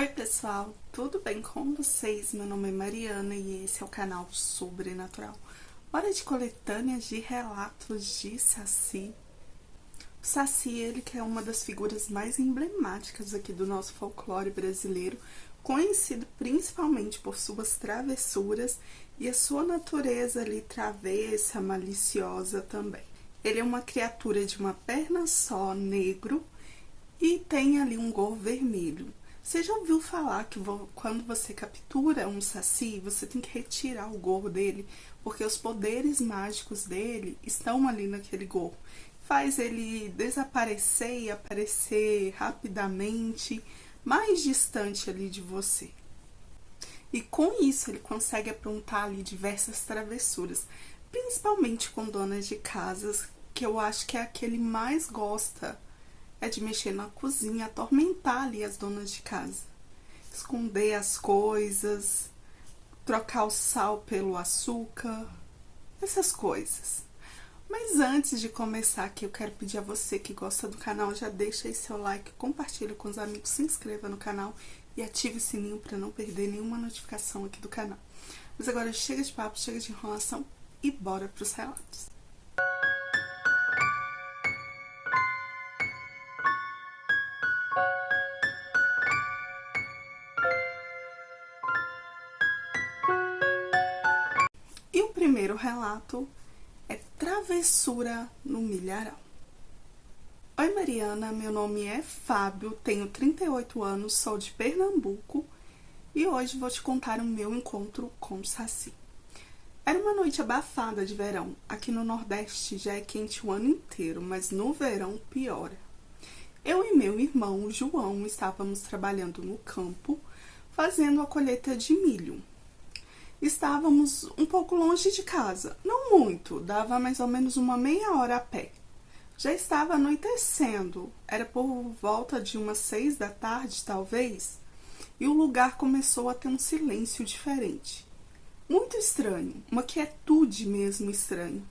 Oi pessoal, tudo bem com vocês? Meu nome é Mariana e esse é o canal Sobrenatural. Hora de coletâneas de relatos de Saci. O Saci, ele que é uma das figuras mais emblemáticas aqui do nosso folclore brasileiro, conhecido principalmente por suas travessuras e a sua natureza ali travessa, maliciosa também. Ele é uma criatura de uma perna só, negro, e tem ali um gorro vermelho. Você já ouviu falar que quando você captura um saci, você tem que retirar o gorro dele, porque os poderes mágicos dele estão ali naquele gorro. Faz ele desaparecer e aparecer rapidamente, mais distante ali de você. E com isso ele consegue aprontar ali diversas travessuras, principalmente com donas de casas, que eu acho que é a que ele mais gosta, é de mexer na cozinha, atormentar ali as donas de casa. Esconder as coisas, trocar o sal pelo açúcar, essas coisas. Mas antes de começar aqui, eu quero pedir a você que gosta do canal, já deixa aí seu like, compartilha com os amigos, se inscreva no canal e ative o sininho para não perder nenhuma notificação aqui do canal. Mas agora chega de papo, chega de enrolação e bora para os relatos. E o primeiro relato é Travessura no Milharal. Oi Mariana, meu nome é Fábio, tenho 38 anos, sou de Pernambuco e hoje vou te contar o meu encontro com o Saci. Era uma noite abafada de verão, aqui no Nordeste já é quente o ano inteiro, mas no verão piora. Eu e meu irmão, o João, estávamos trabalhando no campo, fazendo a colheita de milho. Estávamos um pouco longe de casa, não muito, dava mais ou menos uma meia hora a pé. Já estava anoitecendo, era por volta de umas 6 da tarde, talvez, e o lugar começou a ter um silêncio diferente. Muito estranho, uma quietude mesmo estranha.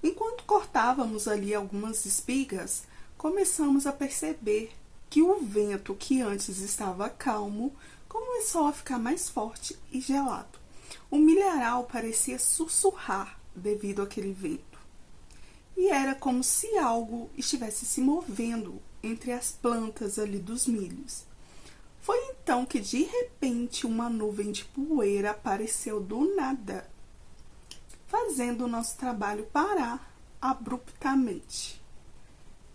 Enquanto cortávamos ali algumas espigas, começamos a perceber que o vento, que antes estava calmo, começou a ficar mais forte e gelado. O milharal parecia sussurrar devido àquele vento. E era como se algo estivesse se movendo entre as plantas ali dos milhos. Foi então que de repente uma nuvem de poeira apareceu do nada, fazendo o nosso trabalho parar abruptamente.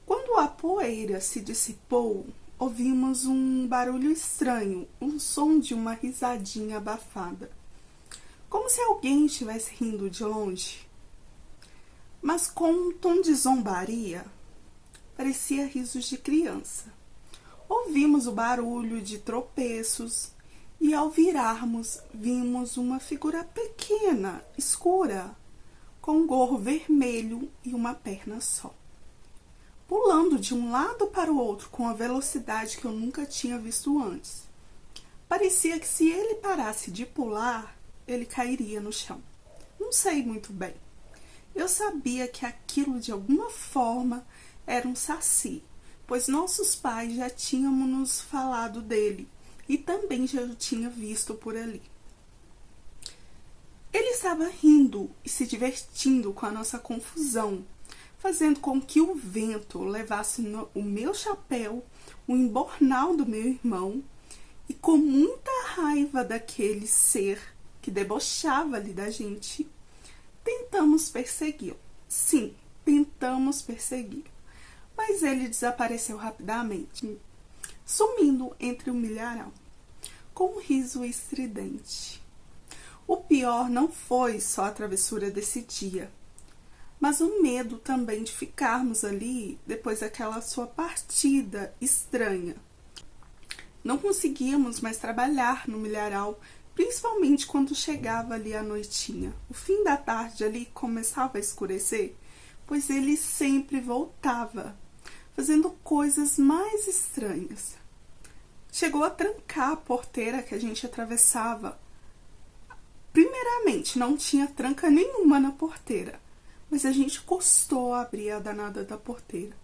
Quando a poeira se dissipou, ouvimos um barulho estranho, o som de uma risadinha abafada, como se alguém estivesse rindo de longe. Mas com um tom de zombaria, parecia risos de criança. Ouvimos o barulho de tropeços e ao virarmos, vimos uma figura pequena, escura, com um gorro vermelho e uma perna só, pulando de um lado para o outro com a velocidade que eu nunca tinha visto antes. Parecia que se ele parasse de pular, ele cairia no chão. Não sei muito bem. Eu sabia que aquilo de alguma forma era um saci, pois nossos pais já tinham nos falado dele e também já o tinha visto por ali. Ele estava rindo e se divertindo com a nossa confusão, fazendo com que o vento levasse o meu chapéu, o embornal do meu irmão, e com muita raiva daquele ser que debochava ali da gente, tentamos persegui-lo. Sim, tentamos persegui-lo, mas ele desapareceu rapidamente, sumindo entre o milharal, com um riso estridente. O pior não foi só a travessura desse dia, mas o medo também de ficarmos ali depois daquela sua partida estranha. Não conseguíamos mais trabalhar no milharal, principalmente quando chegava ali a noitinha. O fim da tarde ali começava a escurecer, pois ele sempre voltava, fazendo coisas mais estranhas. Chegou a trancar a porteira que a gente atravessava. Primeiramente, não tinha tranca nenhuma na porteira, mas a gente custou a abrir a danada da porteira.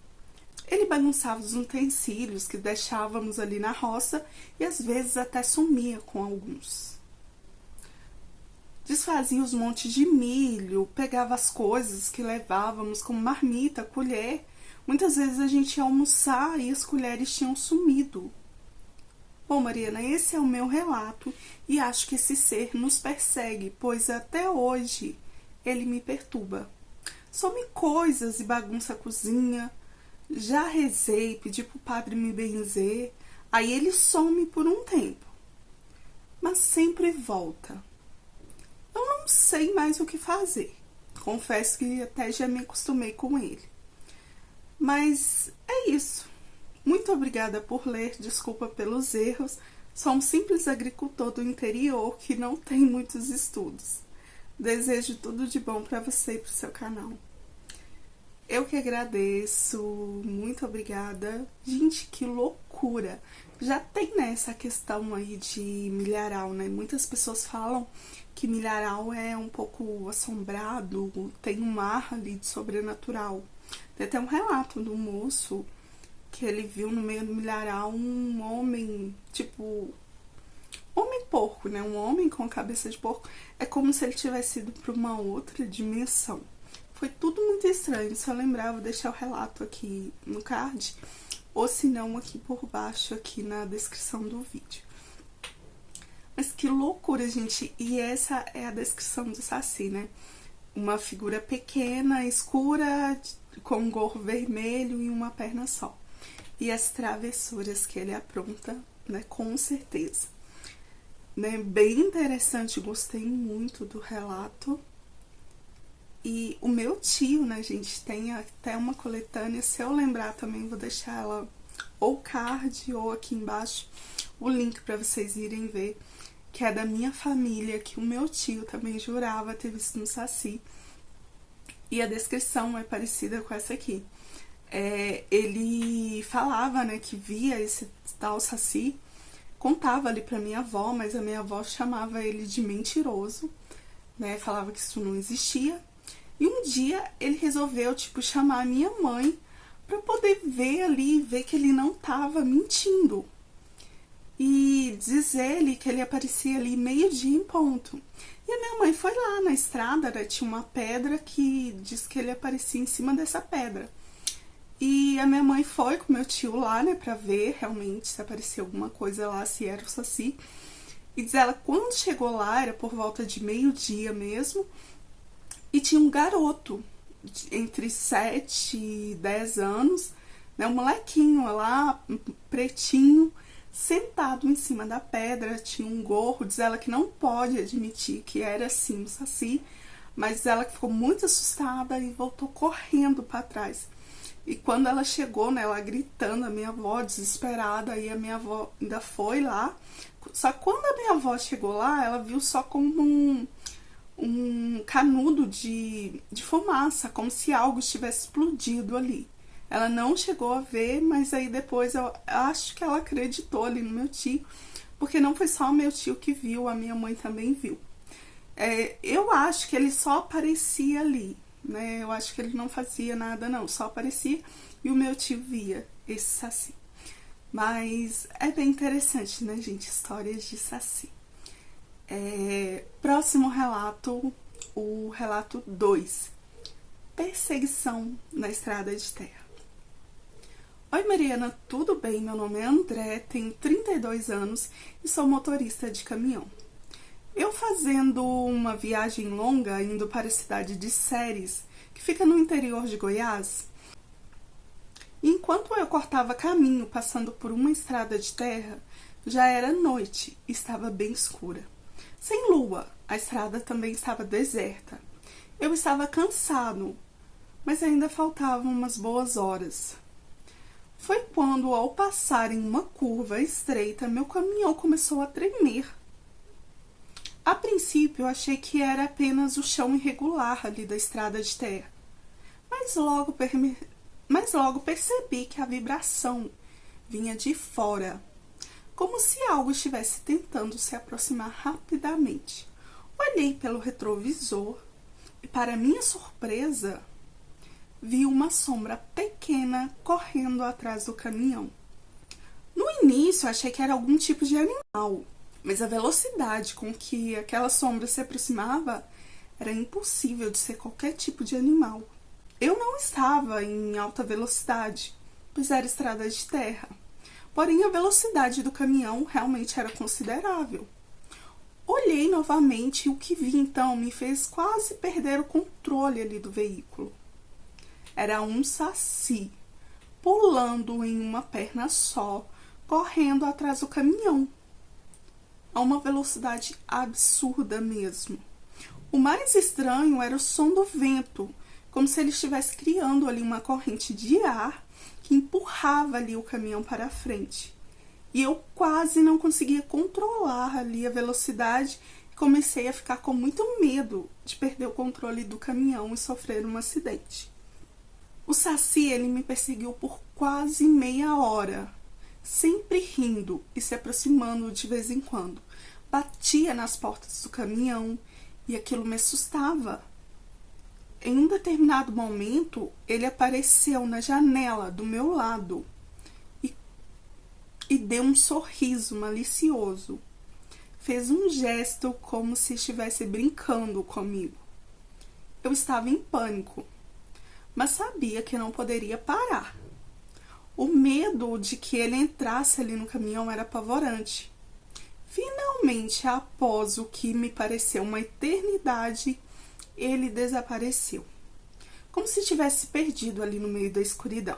Ele bagunçava os utensílios que deixávamos ali na roça e às vezes até sumia com alguns. Desfazia os montes de milho, pegava as coisas que levávamos como marmita, colher. Muitas vezes a gente ia almoçar e as colheres tinham sumido. Bom, Mariana, esse é o meu relato e acho que esse ser nos persegue, pois até hoje ele me perturba. Some coisas e bagunça a cozinha. Já rezei, pedi pro padre me benzer, aí ele some por um tempo, mas sempre volta. Eu não sei mais o que fazer. Confesso que até já me acostumei com ele. Mas é isso. Muito obrigada por ler, desculpa pelos erros. Sou um simples agricultor do interior que não tem muitos estudos. Desejo tudo de bom para você e para o seu canal. Eu que agradeço, muito obrigada. Gente, que loucura! Já tem nessa questão aí de milharal, né? Muitas pessoas falam que milharal é um pouco assombrado, tem um ar ali de sobrenatural. Tem até um relato do moço que ele viu no meio do milharal um homem, tipo, homem porco, né? Um homem com cabeça de porco. É como se ele tivesse ido para uma outra dimensão. Foi tudo muito estranho. Se eu lembrar, vou deixar o relato aqui no card, ou se não aqui por baixo, aqui na descrição do vídeo. Mas que loucura, gente. E essa é a descrição do Saci, né? Uma figura pequena, escura, com um gorro vermelho e uma perna só. E as travessuras que ele apronta, né? Com certeza. Né? Bem interessante, gostei muito do relato. E o meu tio, né, gente, tem até uma coletânea, se eu lembrar também vou deixar ela ou card ou aqui embaixo o link para vocês irem ver, que é da minha família, que o meu tio também jurava ter visto no Saci. E a descrição é parecida com essa aqui. Ele falava, né, que via esse tal Saci, contava ali pra minha avó, mas a minha avó chamava ele de mentiroso, né, falava que isso não existia. E um dia ele resolveu, tipo, chamar a minha mãe pra poder ver ali, ver que ele não tava mentindo. E diz ele que ele aparecia ali meio-dia em ponto. E a minha mãe foi lá na estrada, né, tinha uma pedra que diz que ele aparecia em cima dessa pedra. E a minha mãe foi com meu tio lá, né, pra ver realmente se aparecia alguma coisa lá, se era o Saci. E diz ela, quando chegou lá, era por volta de meio-dia mesmo, e tinha um garoto, entre 7 e 10 anos, né, um molequinho lá, pretinho, sentado em cima da pedra, tinha um gorro. Diz ela que não pode admitir que era assim o Saci, mas diz ela que ficou muito assustada e voltou correndo para trás. E quando ela chegou, né, ela gritando, a minha avó desesperada, aí a minha avó ainda foi lá. Só que quando a minha avó chegou lá, ela viu só como um canudo de fumaça, como se algo estivesse explodido ali. Ela não chegou a ver, mas aí depois eu acho que ela acreditou ali no meu tio, porque não foi só o meu tio que viu, a minha mãe também viu. Eu acho que ele só aparecia ali, né? Eu acho que ele não fazia nada não, só aparecia e o meu tio via esse Saci. Mas é bem interessante, né, gente? Histórias de Saci. Próximo relato, o relato 2. Perseguição na estrada de terra. Oi Mariana, tudo bem? Meu nome é André, tenho 32 anos e sou motorista de caminhão. Eu fazendo uma viagem longa, indo para a cidade de Séries, que fica no interior de Goiás, e enquanto eu cortava caminho passando por uma estrada de terra, já era noite e estava bem escura. Sem lua, a estrada também estava deserta. Eu estava cansado, mas ainda faltavam umas boas horas. Foi quando, ao passar em uma curva estreita, meu caminhão começou a tremer. A princípio, eu achei que era apenas o chão irregular ali da estrada de terra, mas logo percebi que a vibração vinha de fora, como se algo estivesse tentando se aproximar rapidamente. Olhei pelo retrovisor e, para minha surpresa, vi uma sombra pequena correndo atrás do caminhão. No início, achei que era algum tipo de animal, mas a velocidade com que aquela sombra se aproximava era impossível de ser qualquer tipo de animal. Eu não estava em alta velocidade, pois era estrada de terra. Porém, a velocidade do caminhão realmente era considerável. Olhei novamente e o que vi então me fez quase perder o controle ali do veículo. Era um saci, pulando em uma perna só, correndo atrás do caminhão, a uma velocidade absurda mesmo. O mais estranho era o som do vento, como se ele estivesse criando ali uma corrente de ar que empurrava ali o caminhão para a frente. E eu quase não conseguia controlar ali a velocidade e comecei a ficar com muito medo de perder o controle do caminhão e sofrer um acidente. O saci, ele me perseguiu por quase meia hora, sempre rindo e se aproximando de vez em quando. Batia nas portas do caminhão e aquilo me assustava. Em um determinado momento, ele apareceu na janela do meu lado e deu um sorriso malicioso. Fez um gesto como se estivesse brincando comigo. Eu estava em pânico, mas sabia que não poderia parar. O medo de que ele entrasse ali no caminhão era apavorante. Finalmente, após o que me pareceu uma eternidade, ele desapareceu, como se tivesse perdido ali no meio da escuridão.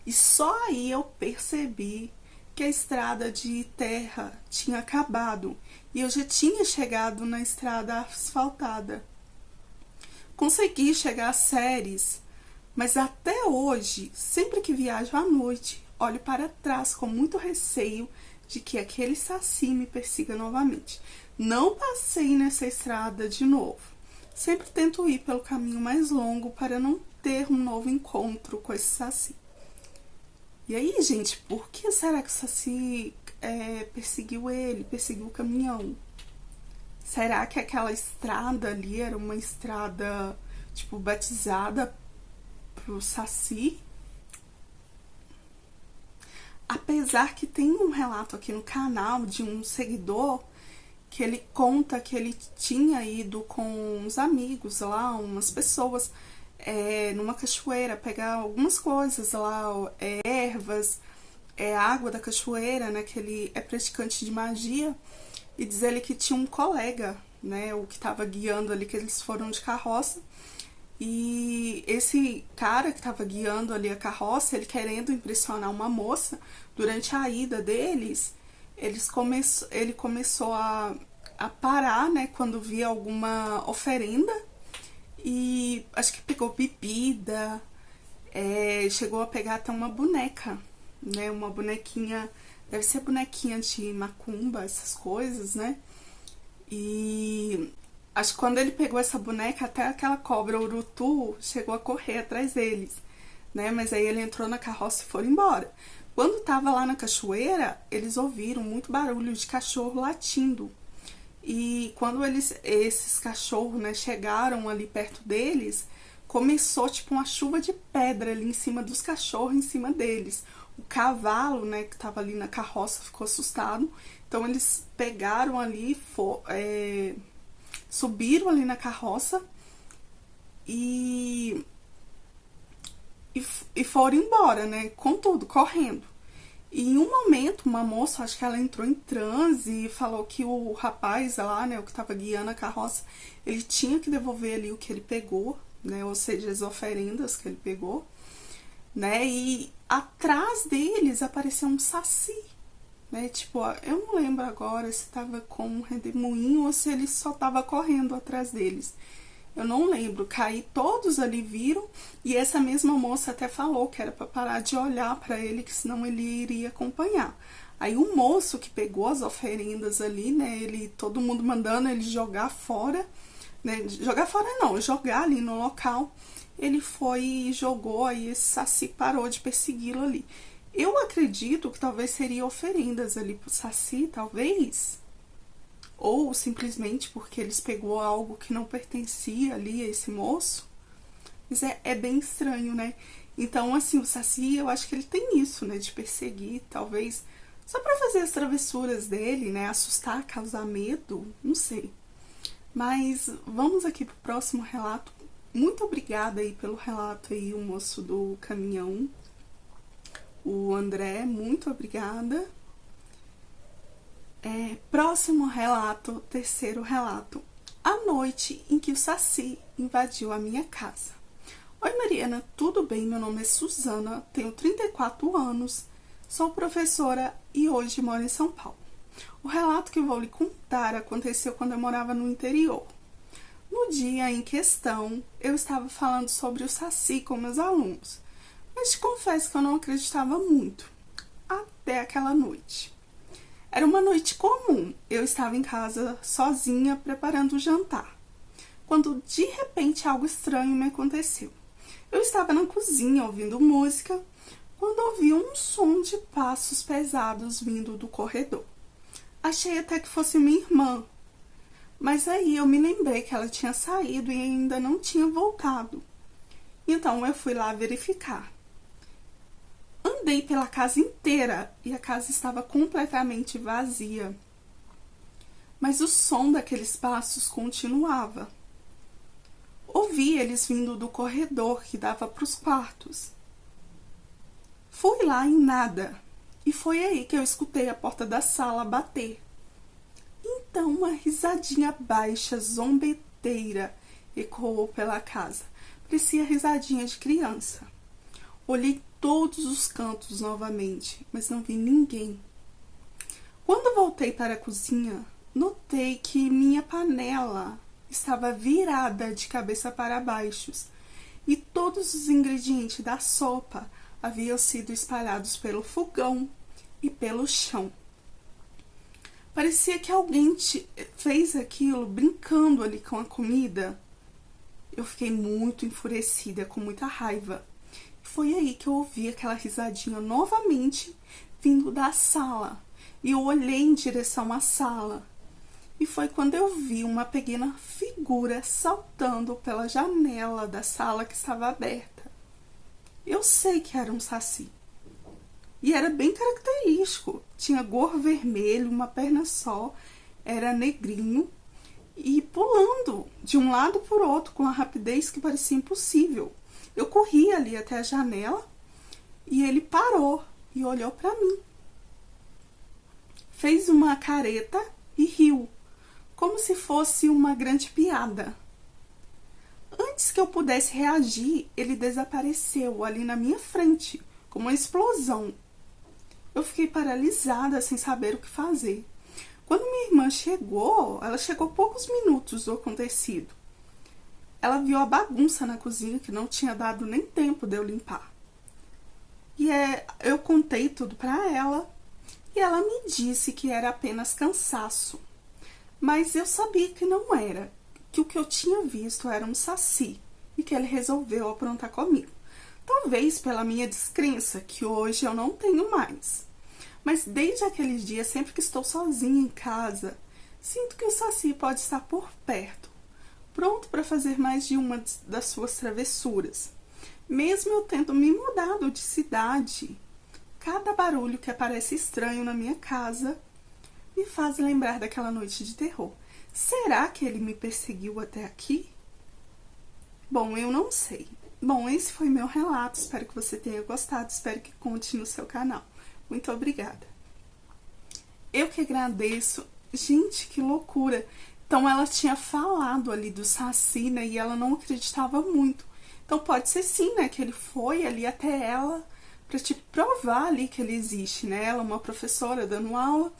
E só aí eu percebi que a estrada de terra tinha acabado e eu já tinha chegado na estrada asfaltada. Consegui chegar a Ceres, mas até hoje, sempre que viajo à noite, olho para trás com muito receio de que aquele saci me persiga novamente. Não passei nessa estrada de novo. Sempre tento ir pelo caminho mais longo para não ter um novo encontro com esse saci. E aí, gente, por que será que o saci perseguiu ele, perseguiu o caminhão? Será que aquela estrada ali era uma estrada, tipo, batizada pro saci? Apesar que tem um relato aqui no canal de um seguidor que ele conta que ele tinha ido com uns amigos lá, umas pessoas, numa cachoeira, pegar algumas coisas lá, ervas, água da cachoeira, né, que ele é praticante de magia, e diz ele que tinha um colega, né, o que estava guiando ali, que eles foram de carroça, e esse cara que estava guiando ali a carroça, ele querendo impressionar uma moça, durante a ida deles, ele começou a parar, né, quando via alguma oferenda, e acho que pegou bebida, chegou a pegar até uma boneca, né, uma bonequinha, deve ser bonequinha de macumba, essas coisas, né, e acho que quando ele pegou essa boneca, até aquela cobra urutu chegou a correr atrás deles, né, mas aí ele entrou na carroça e foram embora. Quando tava lá na cachoeira, eles ouviram muito barulho de cachorro latindo. E quando esses cachorros, né, chegaram ali perto deles, começou tipo uma chuva de pedra ali em cima dos cachorros, em cima deles. O cavalo, né, que tava ali na carroça ficou assustado. Então eles pegaram ali, subiram ali na carroça e foram embora, né, com tudo, correndo. E em um momento, uma moça, acho que ela entrou em transe e falou que o rapaz lá, né, o que estava guiando a carroça, ele tinha que devolver ali o que ele pegou, né, ou seja, as oferendas que ele pegou, né, e atrás deles apareceu um saci, né, tipo, eu não lembro agora se estava com um redemoinho ou se ele só estava correndo atrás deles. Eu não lembro, caí, todos ali viram, e essa mesma moça até falou que era para parar de olhar para ele, que senão ele iria acompanhar. Aí o moço que pegou as oferendas ali, né, todo mundo mandando ele jogar fora, né, jogar fora não, jogar ali no local, ele foi e jogou, aí esse saci parou de persegui-lo ali. Eu acredito que talvez seria oferendas ali pro saci, talvez, ou simplesmente porque eles pegou algo que não pertencia ali a esse moço, Mas é bem estranho, né? Então, assim, o Saci, eu acho que ele tem isso, né? De perseguir, talvez, só pra fazer as travessuras dele, né? Assustar, causar medo, não sei. Mas vamos aqui pro próximo relato. Muito obrigada aí pelo relato aí, o moço do caminhão. O André, muito obrigada. Próximo relato, terceiro relato. A noite em que o Saci invadiu a minha casa. Oi Mariana, tudo bem? Meu nome é Suzana, tenho 34 anos, sou professora e hoje moro em São Paulo. O relato que vou lhe contar aconteceu quando eu morava no interior. No dia em questão, eu estava falando sobre o Saci com meus alunos, mas te confesso que eu não acreditava muito, até aquela noite. Era uma noite comum, eu estava em casa sozinha preparando o jantar, quando de repente algo estranho me aconteceu. Eu estava na cozinha ouvindo música, quando ouvi um som de passos pesados vindo do corredor. Achei até que fosse minha irmã, mas aí eu me lembrei que ela tinha saído e ainda não tinha voltado. Então eu fui lá verificar. Andei pela casa inteira e a casa estava completamente vazia. Mas o som daqueles passos continuava. Ouvi eles vindo do corredor que dava para os quartos. Fui lá em nada, e foi aí que eu escutei a porta da sala bater. Então uma risadinha baixa, zombeteira, ecoou pela casa. Parecia risadinha de criança. Olhei todos os cantos novamente, mas não vi ninguém. Quando voltei para a cozinha, notei que minha panela estava virada de cabeça para baixo e todos os ingredientes da sopa haviam sido espalhados pelo fogão e pelo chão. Parecia que alguém fez aquilo brincando ali com a comida. Eu fiquei muito enfurecida, com muita raiva. Foi aí que eu ouvi aquela risadinha novamente vindo da sala. E eu olhei em direção à sala. E foi quando eu vi uma pequena figura saltando pela janela da sala que estava aberta. Eu sei que era um saci. E era bem característico. Tinha gorro vermelho, uma perna só, era negrinho e pulando de um lado por outro com a rapidez que parecia impossível. Eu corri ali até a janela e ele parou e olhou para mim. Fez uma careta e riu, como se fosse uma grande piada. Antes que eu pudesse reagir, ele desapareceu ali na minha frente, como uma explosão. Eu fiquei paralisada, sem saber o que fazer. Quando minha irmã chegou, ela chegou poucos minutos do acontecido. Ela viu a bagunça na cozinha, que não tinha dado nem tempo de eu limpar. E eu contei tudo para ela, e ela me disse que era apenas cansaço. Mas eu sabia que não era, que o que eu tinha visto era um saci, e que ele resolveu aprontar comigo. Talvez pela minha descrença, que hoje eu não tenho mais. Mas desde aquele dia, sempre que estou sozinha em casa, sinto que o saci pode estar por perto, pronto para fazer mais de uma das suas travessuras. Mesmo eu tendo me mudado de cidade, cada barulho que aparece estranho na minha casa me faz lembrar daquela noite de terror. Será que ele me perseguiu até aqui? Bom, eu não sei. Bom, esse foi meu relato, espero que você tenha gostado, espero que conte no seu canal. Muito obrigada. Eu que agradeço. Gente, que loucura. Então ela tinha falado ali do saci, né, e ela não acreditava muito. Então pode ser sim, né, que ele foi ali até ela para te provar ali que ele existe, né? Ela é uma professora dando aula,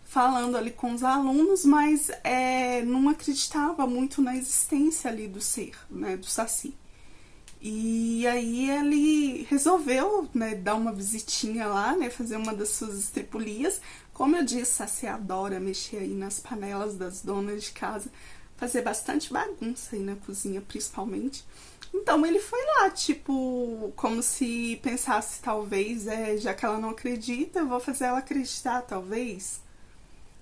falando ali com os alunos, mas não acreditava muito na existência ali do ser, né, do saci. E aí ele resolveu, né, dar uma visitinha lá, né, fazer uma das suas estripulias. Como eu disse, Saci adora mexer aí nas panelas das donas de casa, fazer bastante bagunça aí na cozinha, principalmente. Então ele foi lá, tipo, como se pensasse, talvez, já que ela não acredita, eu vou fazer ela acreditar, talvez.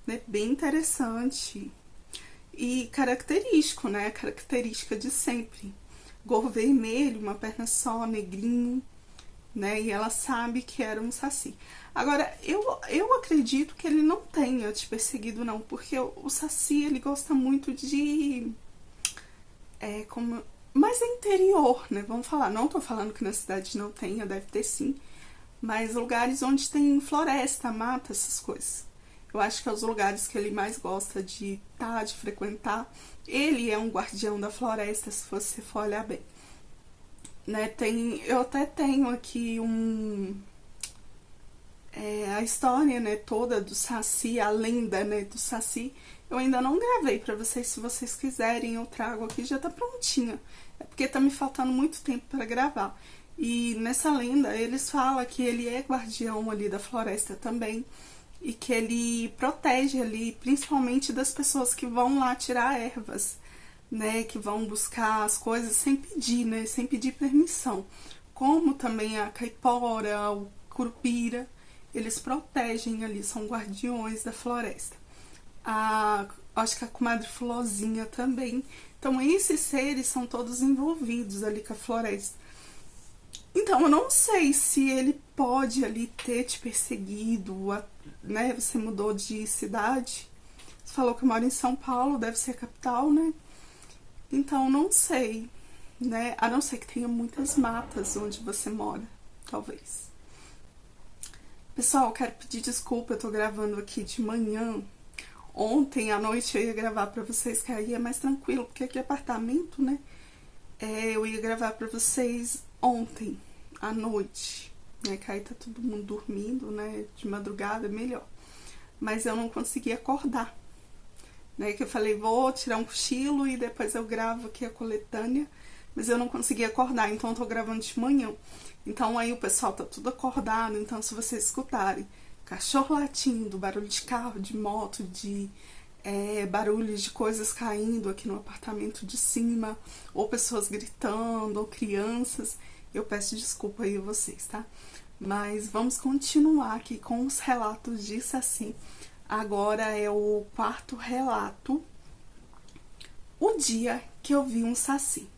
Né? Bem interessante. E característico, né? Característica de sempre. gorro vermelho, uma perna só, negrinho, né? E ela sabe que era um saci. Agora, eu acredito que ele não tenha te perseguido, não, porque o saci, ele gosta muito de... mais interior, né? Vamos falar. Não tô falando que na cidade não tenha, deve ter sim, mas lugares onde tem floresta, mata, essas coisas. Eu acho que é os lugares que ele mais gosta de estar, de frequentar. Ele é um guardião da floresta, se você for olhar bem. Né, eu até tenho aqui a história, né, toda do Saci, a lenda, né, do Saci. Eu ainda não gravei pra vocês, se vocês quiserem eu trago aqui, já tá prontinha. É porque tá me faltando muito tempo pra gravar. E nessa lenda eles falam que ele é guardião ali da floresta também. E que ele protege ali, principalmente das pessoas que vão lá tirar ervas, né, que vão buscar as coisas sem pedir, né, sem pedir permissão. Como também a caipora, o curupira, eles protegem ali, são guardiões da floresta. Acho que a comadre Flozinha também. Então esses seres são todos envolvidos ali com a floresta. Então eu não sei se ele pode ali ter te perseguido, né? Você mudou de cidade, você falou que mora em São Paulo, deve ser a capital, né? Então não sei, né? A não ser que tenha muitas matas onde você mora, talvez. Pessoal, eu quero pedir desculpa, eu tô gravando aqui de manhã. Ontem à noite eu ia gravar pra vocês, que aí é mais tranquilo, porque aqui é apartamento, né? Eu ia gravar pra vocês ontem à noite, né? Que aí tá todo mundo dormindo, né? De madrugada é melhor. Mas eu não consegui acordar, né? Que eu falei, vou tirar um cochilo e depois eu gravo aqui a coletânea. Mas eu não consegui acordar, então eu tô gravando de manhã. Então aí o pessoal tá tudo acordado, então se vocês escutarem cachorro latindo, barulho de carro, de moto, de barulhos de coisas caindo aqui no apartamento de cima, ou pessoas gritando, ou crianças, eu peço desculpa aí a vocês, tá? Mas vamos continuar aqui com os relatos de Saci. Agora é o quarto relato, o dia que eu vi um Saci.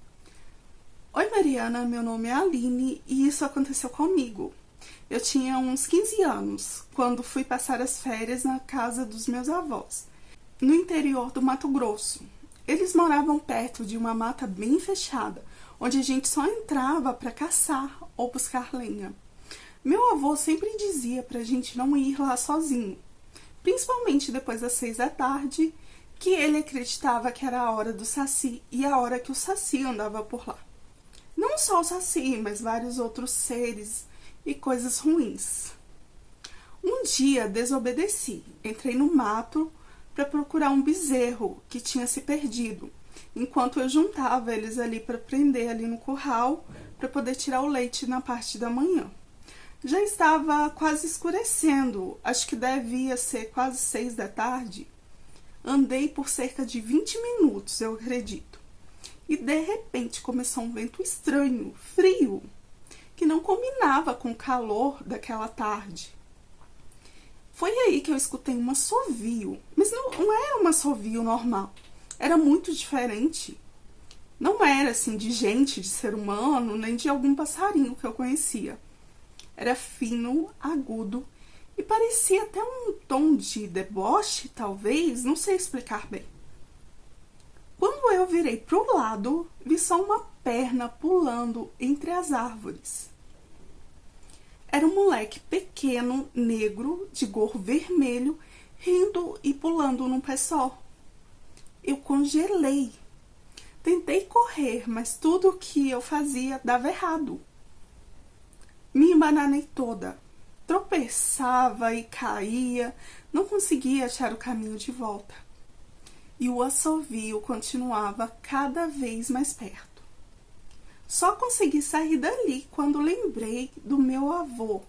Oi Mariana, meu nome é Aline e isso aconteceu comigo. Eu tinha uns 15 anos, quando fui passar as férias na casa dos meus avós, no interior do Mato Grosso. Eles moravam perto de uma mata bem fechada, onde a gente só entrava para caçar ou buscar lenha. Meu avô sempre dizia pra gente não ir lá sozinho, principalmente depois das 6 da tarde, que ele acreditava que era a hora do Saci e a hora que o Saci andava por lá. Não só o Saci, mas vários outros seres e coisas ruins. Um dia desobedeci, entrei no mato para procurar um bezerro que tinha se perdido, enquanto eu juntava eles ali para prender ali no curral para poder tirar o leite na parte da manhã. Já estava quase escurecendo, acho que devia ser quase 6 da tarde. Andei por cerca de 20 minutos, eu acredito. E de repente começou um vento estranho, frio, que não combinava com o calor daquela tarde. Foi aí que eu escutei um assovio, mas não era um assovio normal, era muito diferente. Não era assim de gente, de ser humano, nem de algum passarinho que eu conhecia. Era fino, agudo e parecia até um tom de deboche, talvez, não sei explicar bem. Quando eu virei pro lado, vi só uma perna pulando entre as árvores. Era um moleque pequeno, negro, de gorro vermelho, rindo e pulando num pé só. Eu congelei. Tentei correr, mas tudo o que eu fazia dava errado. Me embananei toda. Tropeçava e caía, não conseguia achar o caminho de volta. E o assovio continuava cada vez mais perto. Só consegui sair dali quando lembrei do meu avô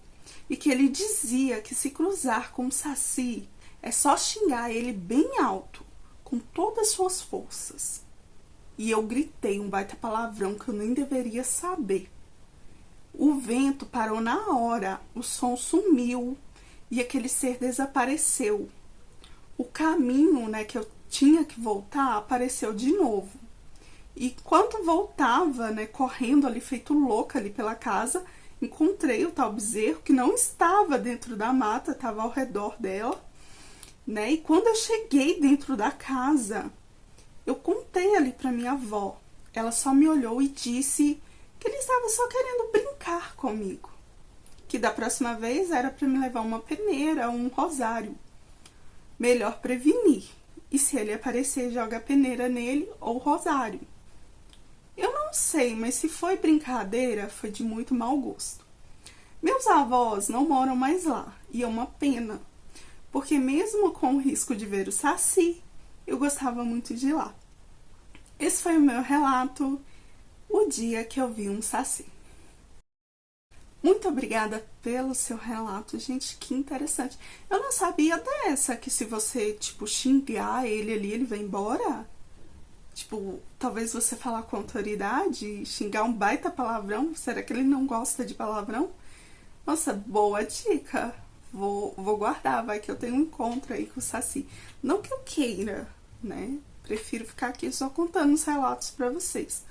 e que ele dizia que se cruzar com o Saci é só xingar ele bem alto, com todas as suas forças. E eu gritei um baita palavrão que eu nem deveria saber. O vento parou na hora, o som sumiu e aquele ser desapareceu. O caminho, que eu tinha que voltar apareceu de novo. E quando voltava, né, correndo ali, feito louca ali pela casa, encontrei o tal bezerro que não estava dentro da mata, estava ao redor dela, né? E quando eu cheguei dentro da casa, eu contei ali para minha avó. Ela só me olhou e disse que ele estava só querendo brincar comigo. Que da próxima vez era para me levar uma peneira ou um rosário. Melhor prevenir. E se ele aparecer, joga a peneira nele ou o rosário. Eu não sei, mas se foi brincadeira, foi de muito mau gosto. Meus avós não moram mais lá, e é uma pena, porque mesmo com o risco de ver o Saci, eu gostava muito de ir lá. Esse foi o meu relato, o dia que eu vi um Saci. Muito obrigada pelo seu relato, gente, que interessante. Eu não sabia dessa, que se você, tipo, xingar ele ali, ele vai embora. Tipo, talvez você falar com autoridade, xingar um baita palavrão, será que ele não gosta de palavrão? Nossa, boa dica. Vou guardar, vai que eu tenho um encontro aí com o Saci. Não que eu queira, né? Prefiro ficar aqui só contando os relatos pra vocês.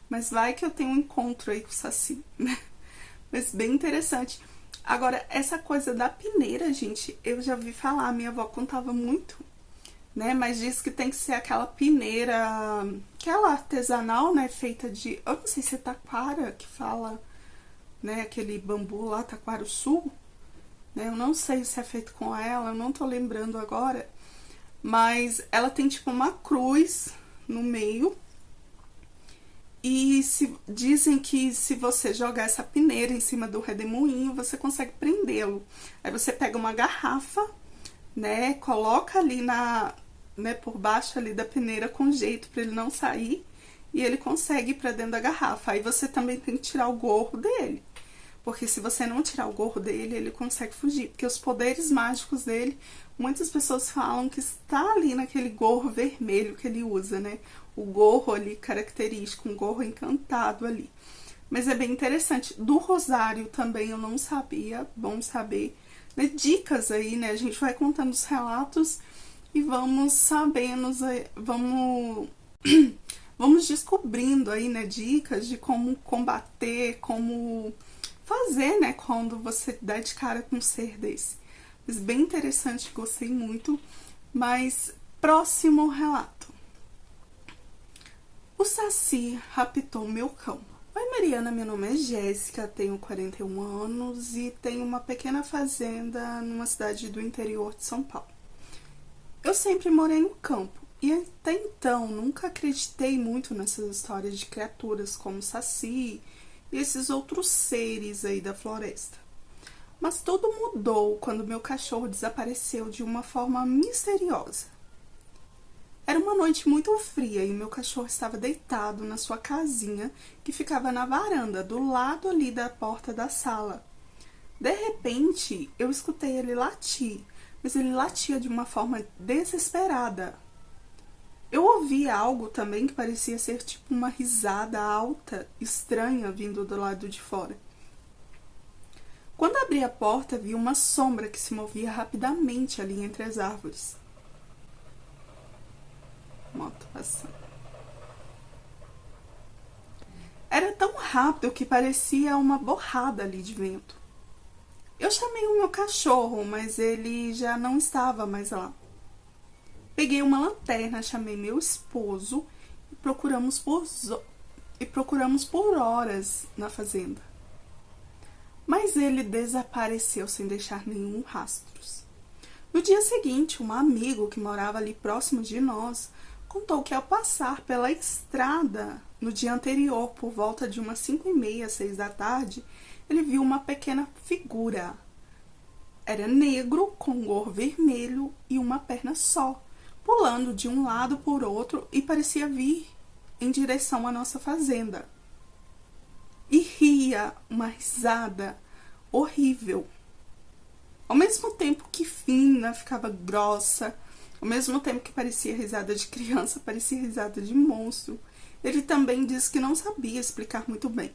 Mas vai que eu tenho um encontro aí com o Saci, né? Mas bem interessante. Agora, essa coisa da peneira, gente, eu já ouvi falar, minha avó contava muito, né? Mas diz que tem que ser aquela peneira, aquela artesanal, né? Feita de, eu não sei se é taquara que fala, né? Aquele bambu lá, taquara-sul, né? Eu não sei se é feito com ela, eu não tô lembrando agora. Mas ela tem tipo uma cruz no meio. E dizem que se você jogar essa peneira em cima do redemoinho, você consegue prendê-lo. Aí você pega uma garrafa, né? Coloca ali né, por baixo ali da peneira com jeito para ele não sair. E ele consegue ir para dentro da garrafa. Aí você também tem que tirar o gorro dele. Porque se você não tirar o gorro dele, ele consegue fugir. Porque os poderes mágicos dele, muitas pessoas falam que está ali naquele gorro vermelho que ele usa, né? O gorro ali característico, um gorro encantado ali. Mas é bem interessante. Do rosário também eu não sabia, bom saber. Né? Dicas aí, né? A gente vai contando os relatos e vamos sabendo, vamos... vamos descobrindo aí, né? Dicas de como combater, como fazer, né? Quando você dá de cara com um ser desse. Mas bem interessante, gostei muito. Mas próximo relato. O Saci raptou meu cão. Oi Mariana, meu nome é Jéssica, tenho 41 anos e tenho uma pequena fazenda numa cidade do interior de São Paulo. Eu sempre morei no campo e até então nunca acreditei muito nessas histórias de criaturas como Saci e esses outros seres aí da floresta. Mas tudo mudou quando meu cachorro desapareceu de uma forma misteriosa. Era uma noite muito fria e meu cachorro estava deitado na sua casinha que ficava na varanda, do lado ali da porta da sala. De repente, eu escutei ele latir, mas ele latia de uma forma desesperada. Eu ouvi algo também que parecia ser tipo uma risada alta, estranha, vindo do lado de fora. Quando abri a porta, vi uma sombra que se movia rapidamente ali entre as árvores. Moto passando. Era tão rápido que parecia uma borrada ali de vento. Eu chamei o meu cachorro, mas ele já não estava mais lá. Peguei uma lanterna, chamei meu esposo e procuramos por horas na fazenda. Mas ele desapareceu sem deixar nenhum rastro. No dia seguinte, um amigo que morava ali próximo de nós contou que ao passar pela estrada no dia anterior, por volta de umas 5h30, 6 da tarde, ele viu uma pequena figura. Era negro, com gorro vermelho e uma perna só, pulando de um lado por outro e parecia vir em direção à nossa fazenda. E ria, uma risada horrível. Ao mesmo tempo que fina, ficava grossa, ao mesmo tempo que parecia risada de criança, parecia risada de monstro. Ele também disse que não sabia explicar muito bem,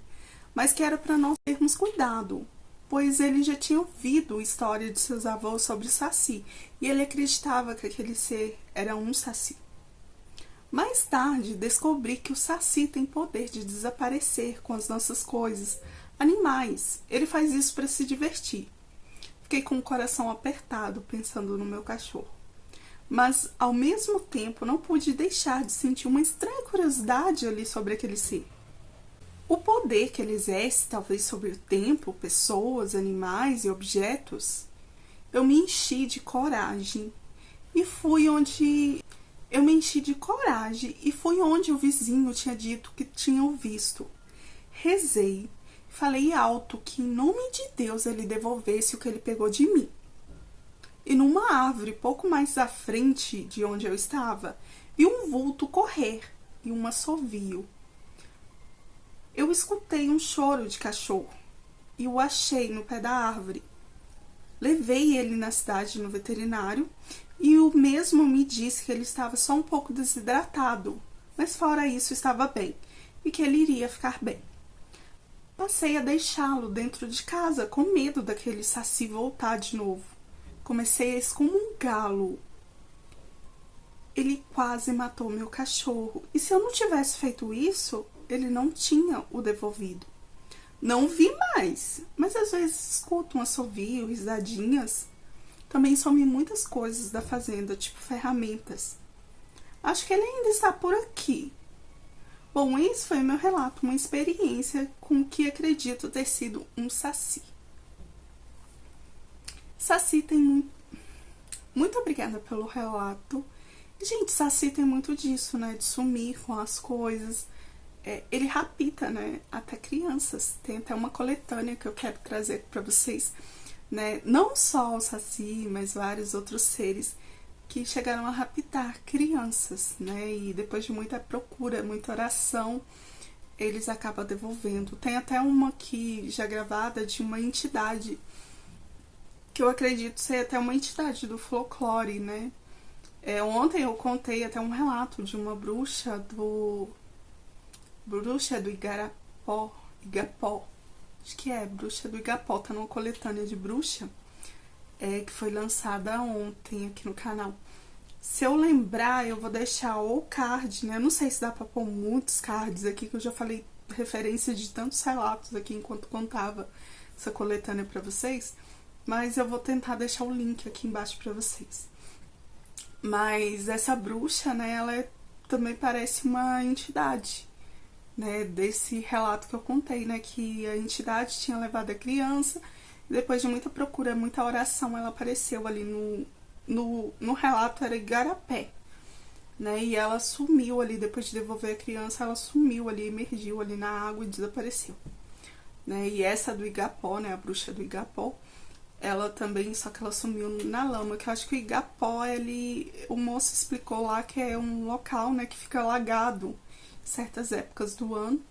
mas que era para nós termos cuidado, pois ele já tinha ouvido a história de seus avós sobre Saci, e ele acreditava que aquele ser era um Saci. Mais tarde, descobri que o Saci tem poder de desaparecer com as nossas coisas, animais. Ele faz isso para se divertir. Fiquei com o coração apertado pensando no meu cachorro. Mas, ao mesmo tempo, não pude deixar de sentir uma estranha curiosidade ali sobre aquele ser. O poder que ele exerce, talvez sobre o tempo, pessoas, animais e objetos, eu me enchi de coragem e fui onde o vizinho tinha dito que tinha visto. Rezei, falei alto que, em nome de Deus, ele devolvesse o que ele pegou de mim. E numa árvore, pouco mais à frente de onde eu estava, vi um vulto correr e um assovio. Eu escutei um choro de cachorro e o achei no pé da árvore. Levei ele na cidade no veterinário e o mesmo me disse que ele estava só um pouco desidratado, mas fora isso estava bem e que ele iria ficar bem. Passei a deixá-lo dentro de casa com medo daquele Saci voltar de novo. Comecei a excomungá-lo. Ele quase matou meu cachorro. E se eu não tivesse feito isso, ele não tinha o devolvido. Não vi mais, mas às vezes escuto um assovio, risadinhas. Também some muitas coisas da fazenda, tipo ferramentas. Acho que ele ainda está por aqui. Bom, esse foi o meu relato, uma experiência com o que acredito ter sido um Saci. Saci tem muito obrigada pelo relato. Gente, Saci tem muito disso, né? De sumir com as coisas. Ele rapta, né? Até crianças. Tem até uma coletânea que eu quero trazer para vocês, né? Não só o Saci, mas vários outros seres que chegaram a raptar crianças, né? E depois de muita procura, muita oração, eles acabam devolvendo. Tem até uma aqui já gravada de uma entidade que eu acredito ser até uma entidade do folclore, né? Ontem eu contei até um relato de uma bruxa do Igapó, acho que bruxa do Igapó, tá numa coletânea de bruxa, que foi lançada ontem aqui no canal. Se eu lembrar, eu vou deixar o card, né? Eu não sei se dá pra pôr muitos cards aqui, que eu já falei referência de tantos relatos aqui enquanto contava essa coletânea pra vocês, mas eu vou tentar deixar o link aqui embaixo pra vocês. Mas essa bruxa, né, ela também parece uma entidade, né, desse relato que eu contei, né, que a entidade tinha levado a criança, e depois de muita procura, muita oração, ela apareceu ali no relato, era Igarapé, né, e ela sumiu ali, depois de devolver a criança, ela sumiu ali, emergiu ali na água e desapareceu, né, e essa do Igapó, né, a bruxa do Igapó, ela também, só que ela sumiu na lama, que eu acho que o Igapó, o moço explicou lá que é um local, né, que fica alagado em certas épocas do ano,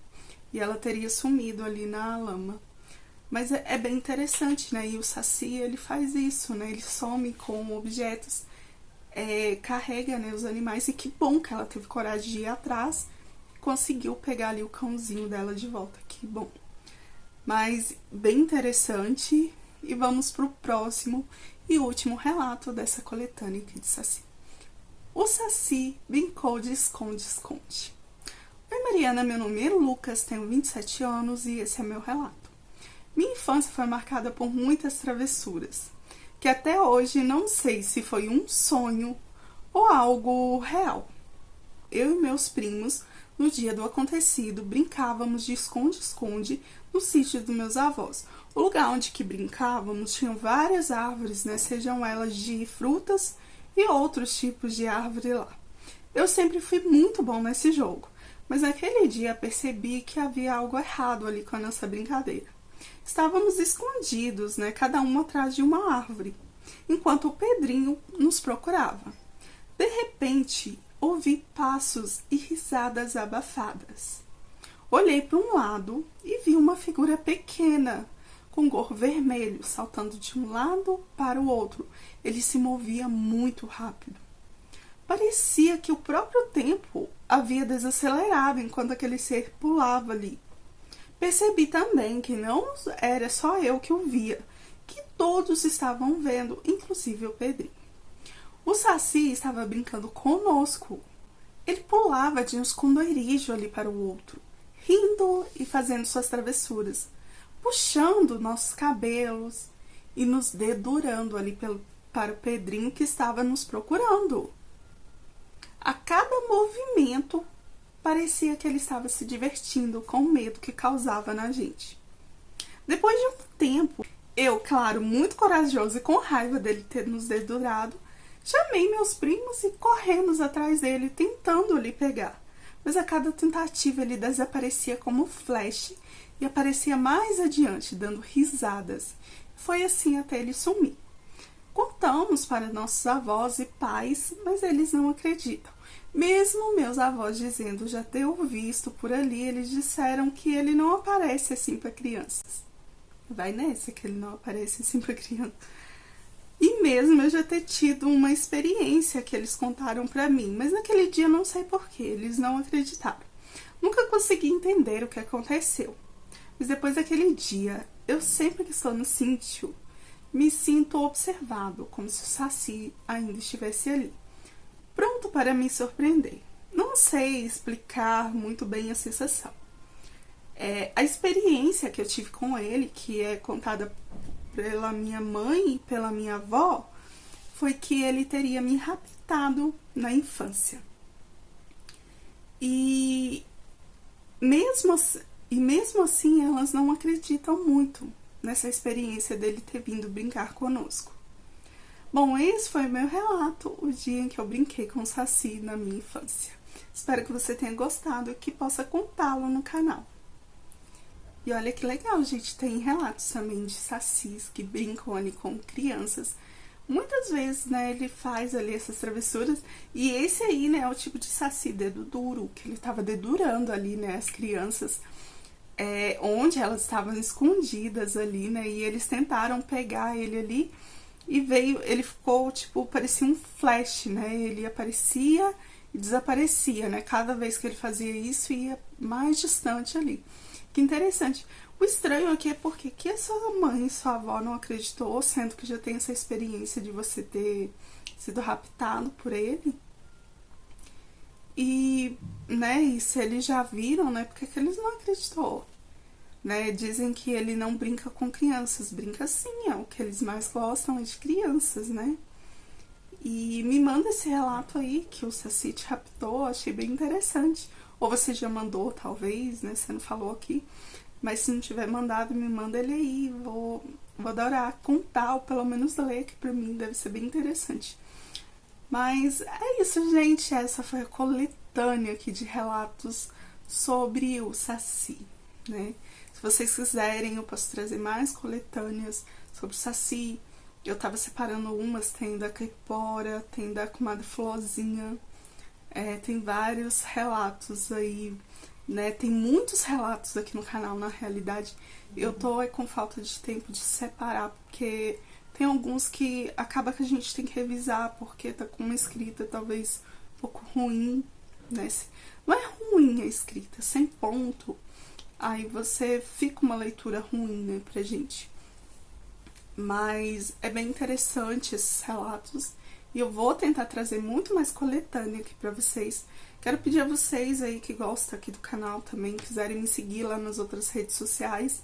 e ela teria sumido ali na lama. Mas é bem interessante, né, e o Saci, ele faz isso, né, ele some com objetos, carrega, né, os animais, e que bom que ela teve coragem de ir atrás, conseguiu pegar ali o cãozinho dela de volta, que bom. Mas bem interessante. E vamos para o próximo e último relato dessa coletânea aqui de Saci. O Saci brincou de esconde-esconde. Oi Mariana, meu nome é Lucas, tenho 27 anos e esse é meu relato. Minha infância foi marcada por muitas travessuras, que até hoje não sei se foi um sonho ou algo real. Eu e meus primos, no dia do acontecido, brincávamos de esconde-esconde no sítio dos meus avós. O lugar onde que brincávamos tinha várias árvores, né, sejam elas de frutas e outros tipos de árvore lá. Eu sempre fui muito bom nesse jogo, mas naquele dia percebi que havia algo errado ali com a nossa brincadeira. Estávamos escondidos, né, cada um atrás de uma árvore, enquanto o Pedrinho nos procurava. De repente, ouvi passos e risadas abafadas. Olhei para um lado e vi uma figura pequena, com gorro vermelho, saltando de um lado para o outro. Ele se movia muito rápido. Parecia que o próprio tempo havia desacelerado enquanto aquele ser pulava ali. Percebi também que não era só eu que o via, que todos estavam vendo, inclusive o Pedrinho. O Saci estava brincando conosco. Ele pulava de um esconderijo ali para o outro, rindo e fazendo suas travessuras, puxando nossos cabelos e nos dedurando ali para o Pedrinho que estava nos procurando. A cada movimento, parecia que ele estava se divertindo com o medo que causava na gente. Depois de um tempo, eu, claro, muito corajoso e com raiva dele ter nos dedurado, chamei meus primos e corremos atrás dele, tentando lhe pegar. Mas a cada tentativa ele desaparecia como flash e aparecia mais adiante, dando risadas. Foi assim até ele sumir. Contamos para nossos avós e pais, mas eles não acreditam. Mesmo meus avós dizendo já ter o visto por ali, eles disseram que ele não aparece assim para crianças. Vai nessa que ele não aparece assim para criança. E mesmo eu já ter tido uma experiência que eles contaram para mim, mas naquele dia não sei porquê, eles não acreditaram. Nunca consegui entender o que aconteceu. Mas depois daquele dia, eu sempre que estou no sítio, me sinto observado, como se o Saci ainda estivesse ali, pronto para me surpreender. Não sei explicar muito bem a sensação. A experiência que eu tive com ele, que é contada pela minha mãe e pela minha avó, foi que ele teria me raptado na infância. E mesmo assim elas não acreditam muito nessa experiência dele ter vindo brincar conosco. Bom, esse foi o meu relato, o dia em que eu brinquei com o Saci na minha infância. Espero que você tenha gostado e que possa contá-lo no canal. E olha que legal, gente, tem relatos também de sacis que brincam ali com crianças. Muitas vezes, né, ele faz ali essas travessuras. E esse aí, né, é o tipo de saci dedo duro, que ele tava dedurando ali, né, as crianças, onde elas estavam escondidas ali, né, e eles tentaram pegar ele ali. E ele ficou, tipo, parecia um flash, né, ele aparecia e desaparecia, né, cada vez que ele fazia isso ia mais distante ali. Que interessante. O estranho aqui é porque que a sua mãe e sua avó não acreditou, sendo que já tem essa experiência de você ter sido raptado por ele. E, né, e se eles já viram, né, porque que eles não acreditou? Né, dizem que ele não brinca com crianças. Brinca sim, é o que eles mais gostam é de crianças, né? E me manda esse relato aí que o Saci te raptou, achei bem interessante. Ou você já mandou, talvez, né? Você não falou aqui. Mas se não tiver mandado, me manda ele aí. Vou adorar contar, ou pelo menos ler, que pra mim deve ser bem interessante. Mas é isso, gente. Essa foi a coletânea aqui de relatos sobre o Saci, né? Se vocês quiserem, eu posso trazer mais coletâneas sobre o Saci. Eu tava separando umas, tem da Caipora, tem da comadre Florzinha. Tem vários relatos aí, né? Tem muitos relatos aqui no canal, na realidade. Eu tô com falta de tempo de separar, porque tem alguns que acaba que a gente tem que revisar, porque tá com uma escrita talvez um pouco ruim, né? Não é ruim a escrita, sem ponto. Aí você fica uma leitura ruim, né, pra gente. Mas é bem interessante esses relatos. E eu vou tentar trazer muito mais coletânea aqui pra vocês. Quero pedir a vocês aí que gostam aqui do canal também, quiserem me seguir lá nas outras redes sociais,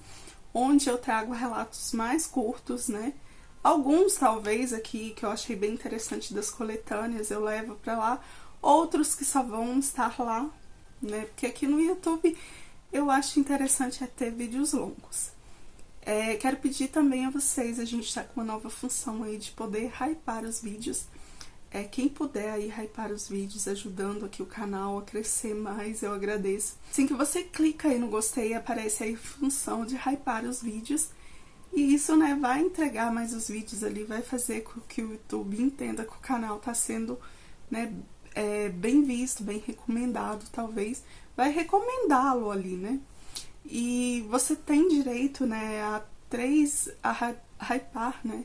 onde eu trago relatos mais curtos, né? Alguns, talvez, aqui, que eu achei bem interessante das coletâneas, eu levo pra lá. Outros que só vão estar lá, né? Porque aqui no YouTube eu acho interessante ter vídeos longos. Quero pedir também a vocês, a gente tá com uma nova função aí de poder hypar os vídeos. Quem puder aí hypar os vídeos, ajudando aqui o canal a crescer mais, eu agradeço. Assim que você clica aí no gostei, aparece aí a função de hypar os vídeos. E isso, né, vai entregar mais os vídeos ali, vai fazer com que o YouTube entenda que o canal tá sendo, né, bem visto, bem recomendado, talvez. Vai recomendá-lo ali, né? E você tem direito, né, a hypar, né?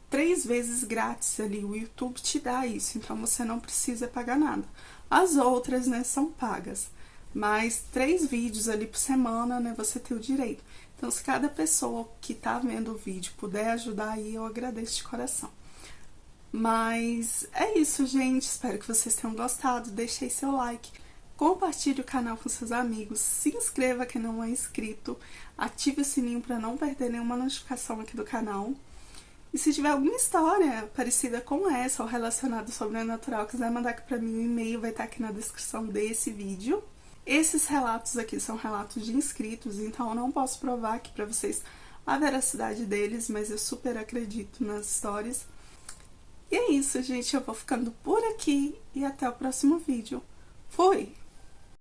3 vezes grátis ali, o YouTube te dá isso, então você não precisa pagar nada. As outras, né, são pagas, mas 3 vídeos ali por semana, né, você tem o direito. Então, se cada pessoa que tá vendo o vídeo puder ajudar aí, eu agradeço de coração. Mas é isso, gente. Espero que vocês tenham gostado. Deixe aí seu like, compartilhe o canal com seus amigos, se inscreva quem não é inscrito, ative o sininho para não perder nenhuma notificação aqui do canal. E se tiver alguma história parecida com essa ou relacionada ao sobrenatural, quiser mandar aqui pra mim, o e-mail vai estar aqui na descrição desse vídeo. Esses relatos aqui são relatos de inscritos, então eu não posso provar aqui pra vocês a veracidade deles, mas eu super acredito nas histórias. E é isso, gente. Eu vou ficando por aqui e até o próximo vídeo. Fui!